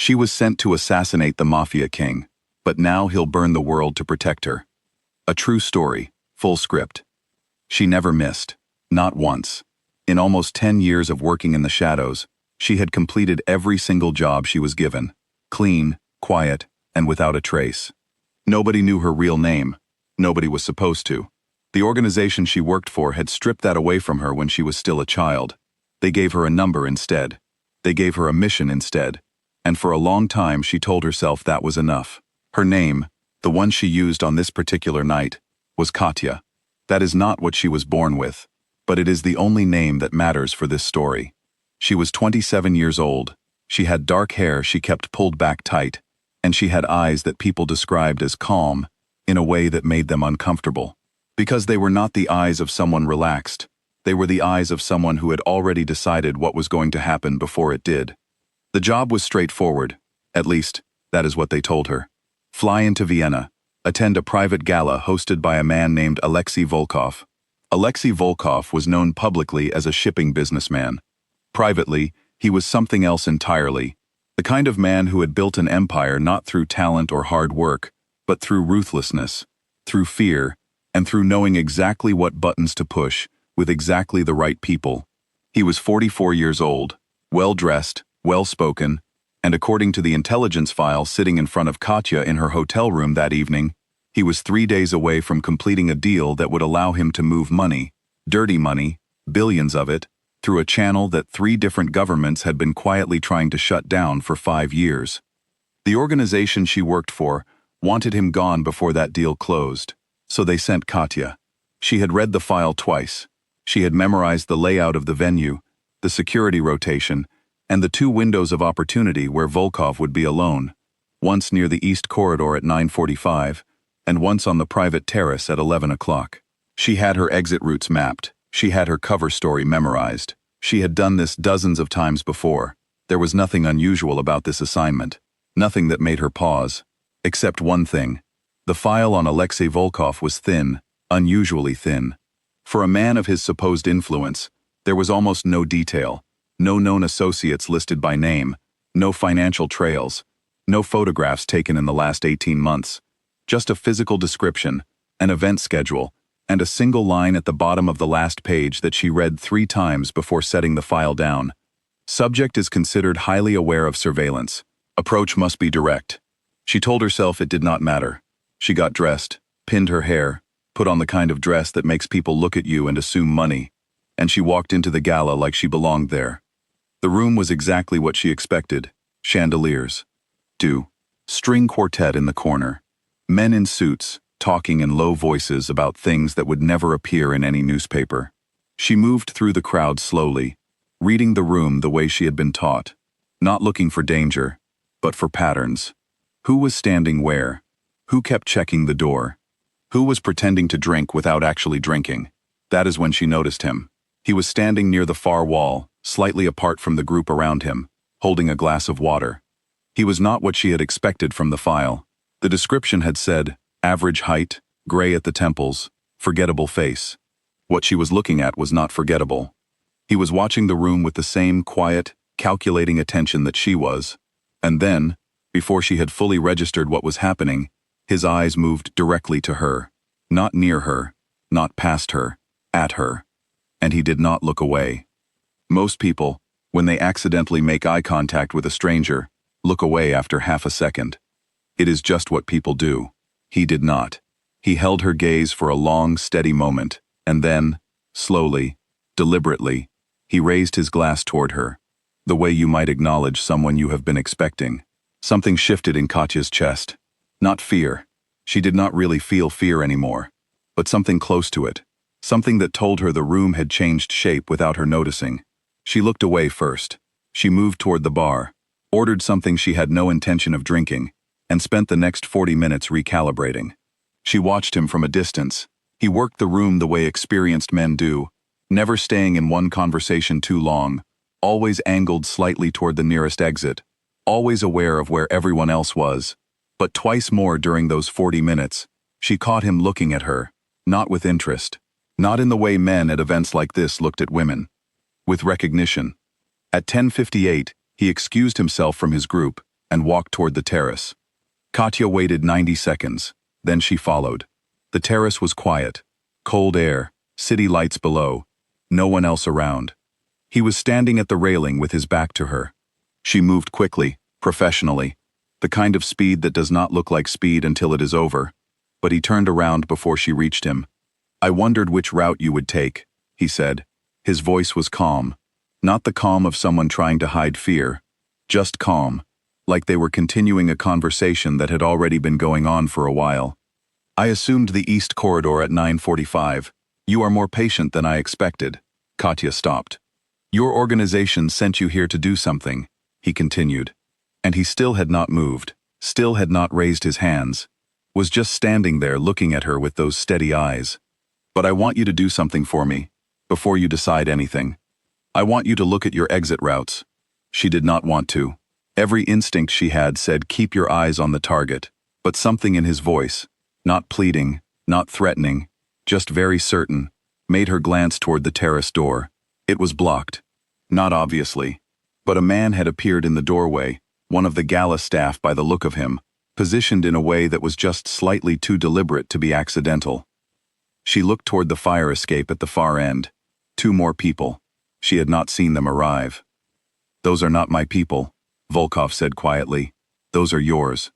She was sent to assassinate the Mafia king, but now he'll burn the world to protect her. A true story, full script. She never missed, not once. In almost 10 years of working in the shadows, she had completed every single job she was given, clean, quiet, and without a trace. Nobody knew her real name. Nobody was supposed to. The organization she worked for had stripped that away from her when she was still a child. They gave her a number instead. They gave her a mission instead. And for a long time she told herself that was enough. Her name, the one she used on this particular night, was Katya. That is not what she was born with, but it is the only name that matters for this story. She was 27 years old. She had dark hair she kept pulled back tight, and she had eyes that people described as calm, in a way that made them uncomfortable. Because they were not the eyes of someone relaxed, they were the eyes of someone who had already decided what was going to happen before it did. The job was straightforward, at least, that is what they told her. Fly into Vienna, attend a private gala hosted by a man named Aleksei Volkov. Aleksei Volkov was known publicly as a shipping businessman. Privately, he was something else entirely, the kind of man who had built an empire not through talent or hard work, but through ruthlessness, through fear, and through knowing exactly what buttons to push with exactly the right people. He was 44 years old, well-dressed, well-spoken, and according to the intelligence file sitting in front of Katya in her hotel room that evening, he was 3 days away from completing a deal that would allow him to move money, dirty money, billions of it, through a channel that 3 different governments had been quietly trying to shut down for 5 years. The organization she worked for wanted him gone before that deal closed, so they sent Katya. She had read the file twice. She had memorized the layout of the venue, the security rotation, and the 2 windows of opportunity where Volkov would be alone, once near the East Corridor at 9:45, and once on the private terrace at 11 o'clock. She had her exit routes mapped. She had her cover story memorized. She had done this dozens of times before. There was nothing unusual about this assignment, nothing that made her pause, except one thing. The file on Aleksei Volkov was thin, unusually thin. For a man of his supposed influence, there was almost no detail, no known associates listed by name, no financial trails, no photographs taken in the last 18 months, just a physical description, an event schedule, and a single line at the bottom of the last page that she read 3 times before setting the file down. Subject is considered highly aware of surveillance. Approach must be direct. She told herself it did not matter. She got dressed, pinned her hair, put on the kind of dress that makes people look at you and assume money, and she walked into the gala like she belonged there. The room was exactly what she expected. Chandeliers. String quartet in the corner. Men in suits, talking in low voices about things that would never appear in any newspaper. She moved through the crowd slowly, reading the room the way she had been taught, not looking for danger, but for patterns. Who was standing where? Who kept checking the door? Who was pretending to drink without actually drinking? That is when she noticed him. He was standing near the far wall, slightly apart from the group around him, holding a glass of water. He was not what she had expected from the file. The description had said, average height, gray at the temples, forgettable face. What she was looking at was not forgettable. He was watching the room with the same quiet, calculating attention that she was. And then, before she had fully registered what was happening, his eyes moved directly to her, not near her, not past her, at her. And he did not look away. Most people, when they accidentally make eye contact with a stranger, look away after half a second. It is just what people do. He did not. He held her gaze for a long, steady moment, and then, slowly, deliberately, he raised his glass toward her, the way you might acknowledge someone you have been expecting. Something shifted in Katya's chest. Not fear. She did not really feel fear anymore, but something close to it. Something that told her the room had changed shape without her noticing. She looked away first. She moved toward the bar, ordered something she had no intention of drinking, and spent the next 40 minutes recalibrating. She watched him from a distance. He worked the room the way experienced men do, never staying in one conversation too long, always angled slightly toward the nearest exit, always aware of where everyone else was. But twice more during those 40 minutes, she caught him looking at her, not with interest, not in the way men at events like this looked at women, with recognition. At 10:58, he excused himself from his group, and walked toward the terrace. Katya waited 90 seconds, then she followed. The terrace was quiet. Cold air, city lights below, no one else around. He was standing at the railing with his back to her. She moved quickly, professionally, the kind of speed that does not look like speed until it is over, but he turned around before she reached him. "I wondered which route you would take," he said. His voice was calm, not the calm of someone trying to hide fear, just calm, like they were continuing a conversation that had already been going on for a while. "I assumed the East Corridor at 9:45. You are more patient than I expected." Katya stopped. "Your organization sent you here to do something," he continued. And he still had not moved, still had not raised his hands, was just standing there looking at her with those steady eyes. "But I want you to do something for me, before you decide anything. I want you to look at your exit routes." She did not want to. Every instinct she had said keep your eyes on the target, but something in his voice, not pleading, not threatening, just very certain, made her glance toward the terrace door. It was blocked. Not obviously, but a man had appeared in the doorway, one of the gala staff by the look of him, positioned in a way that was just slightly too deliberate to be accidental. She looked toward the fire escape at the far end. 2 more people. She had not seen them arrive. "Those are not my people," Volkov said quietly. "Those are yours."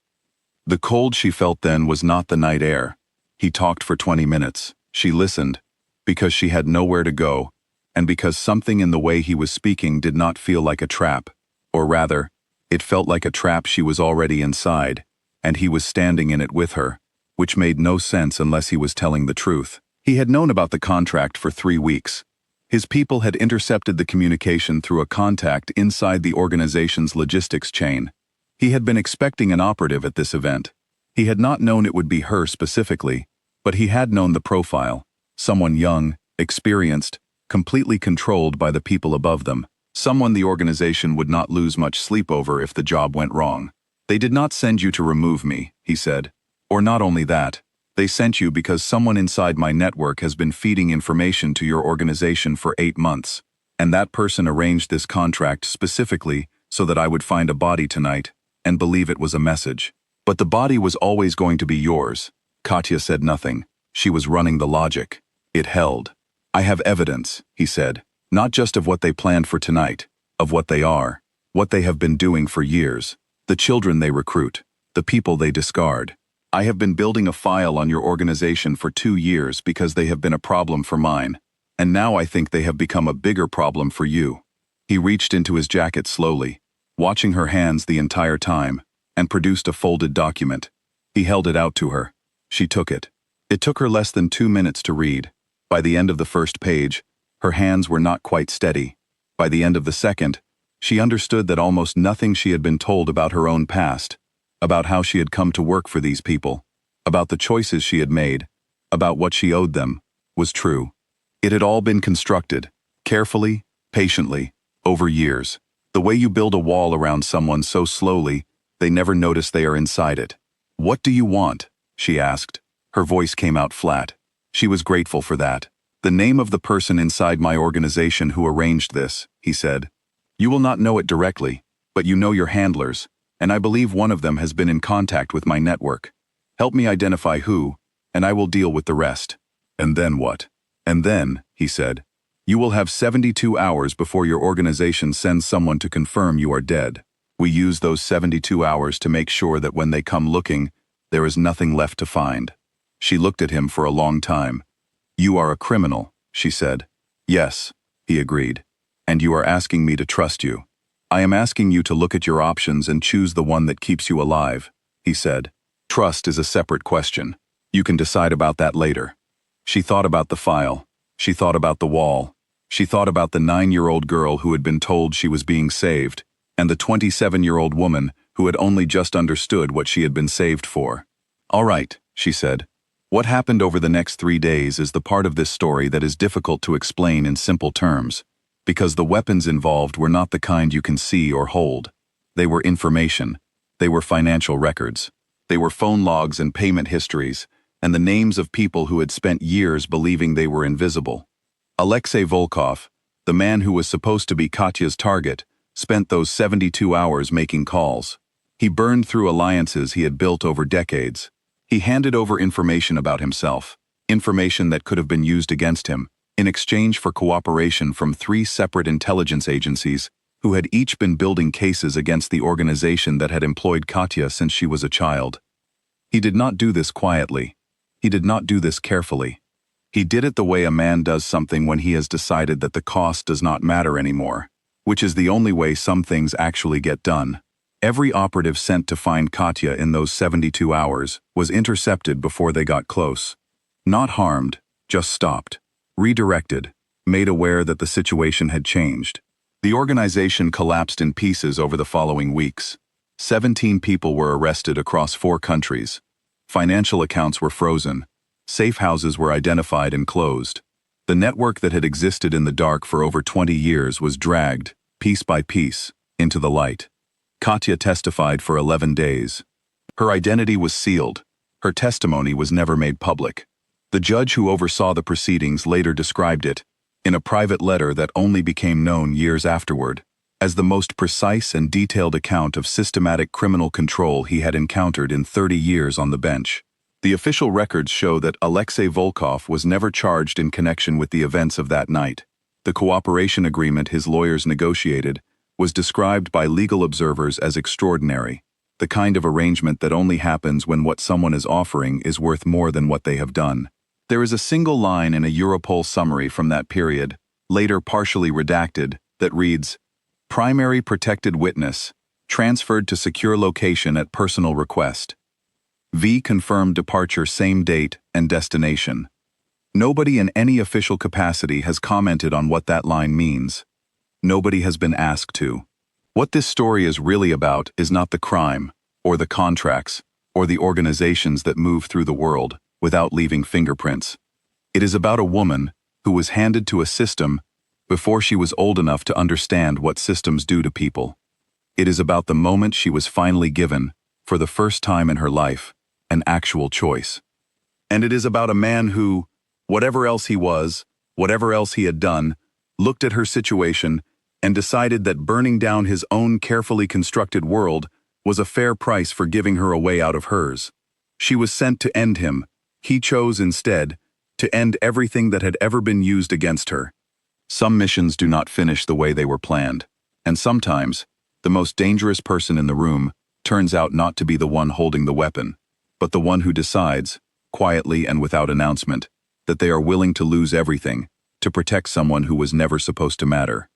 The cold she felt then was not the night air. He talked for 20 minutes. She listened, because she had nowhere to go, and because something in the way he was speaking did not feel like a trap, or rather, it felt like a trap she was already inside, and he was standing in it with her, which made no sense unless he was telling the truth. He had known about the contract for 3 weeks. His people had intercepted the communication through a contact inside the organization's logistics chain. He had been expecting an operative at this event. He had not known it would be her specifically, but he had known the profile, someone young, experienced, completely controlled by the people above them, someone the organization would not lose much sleep over if the job went wrong. "They did not send you to remove me," he said. "Or not only that, they sent you because someone inside my network has been feeding information to your organization for 8 months, and that person arranged this contract specifically so that I would find a body tonight and believe it was a message. But the body was always going to be yours." Katya said nothing. She was running the logic. It held. "I have evidence," he said, "not just of what they planned for tonight, of what they are, what they have been doing for years, the children they recruit, the people they discard. I have been building a file on your organization for 2 years because they have been a problem for mine, and now I think they have become a bigger problem for you." He reached into his jacket slowly, watching her hands the entire time, and produced a folded document. He held it out to her. She took it. It took her less than 2 minutes to read. By the end of the first page, her hands were not quite steady. By the end of the second, she understood that almost nothing she had been told about her own past, about how she had come to work for these people, about the choices she had made, about what she owed them, was true. It had all been constructed, carefully, patiently, over years. The way you build a wall around someone so slowly, they never notice they are inside it. "What do you want?" she asked. Her voice came out flat. She was grateful for that. "The name of the person inside my organization who arranged this," he said. "You will not know it directly, but you know your handlers, and I believe one of them has been in contact with my network. Help me identify who, and I will deal with the rest." "And then what?" "And then," he said, "you will have 72 hours before your organization sends someone to confirm you are dead. We use those 72 hours to make sure that when they come looking, there is nothing left to find." She looked at him for a long time. "You are a criminal," she said. "Yes," he agreed. "And you are asking me to trust you." "I am asking you to look at your options and choose the one that keeps you alive," he said. "Trust is a separate question. You can decide about that later." She thought about the file. She thought about the wall. She thought about the 9-year-old girl who had been told she was being saved, and the 27-year-old woman who had only just understood what she had been saved for. "All right," she said. "What happened over the next 3 days is the part of this story that is difficult to explain in simple terms, because the weapons involved were not the kind you can see or hold. They were information. They were financial records. They were phone logs and payment histories, and the names of people who had spent years believing they were invisible. Aleksei Volkov, the man who was supposed to be Katya's target, spent those 72 hours making calls. He burned through alliances he had built over decades. He handed over information about himself, information that could have been used against him, in exchange for cooperation from 3 separate intelligence agencies who had each been building cases against the organization that had employed Katya since she was a child. He did not do this quietly. He did not do this carefully. He did it the way a man does something when he has decided that the cost does not matter anymore, which is the only way some things actually get done. Every operative sent to find Katya in those 72 hours was intercepted before they got close. Not harmed, just stopped, redirected, made aware that the situation had changed. The organization collapsed in pieces over the following weeks. 17 people were arrested across 4 countries. Financial accounts were frozen. Safe houses were identified and closed. The network that had existed in the dark for over 20 years was dragged, piece by piece, into the light. Katya testified for 11 days. Her identity was sealed. Her testimony was never made public. The judge who oversaw the proceedings later described it, in a private letter that only became known years afterward, as the most precise and detailed account of systematic criminal control he had encountered in 30 years on the bench. The official records show that Aleksei Volkov was never charged in connection with the events of that night. The cooperation agreement his lawyers negotiated was described by legal observers as extraordinary, the kind of arrangement that only happens when what someone is offering is worth more than what they have done. There is a single line in a Europol summary from that period, later partially redacted, that reads, "Primary protected witness, transferred to secure location at personal request. V confirmed departure same date and destination." Nobody in any official capacity has commented on what that line means. Nobody has been asked to. What this story is really about is not the crime, or the contracts, or the organizations that move through the world without leaving fingerprints. It is about a woman who was handed to a system before she was old enough to understand what systems do to people. It is about the moment she was finally given, for the first time in her life, an actual choice. And it is about a man who, whatever else he was, whatever else he had done, looked at her situation and decided that burning down his own carefully constructed world was a fair price for giving her a way out of hers. She was sent to end him. He chose instead to end everything that had ever been used against her. Some missions do not finish the way they were planned, and sometimes the most dangerous person in the room turns out not to be the one holding the weapon, but the one who decides, quietly and without announcement, that they are willing to lose everything to protect someone who was never supposed to matter.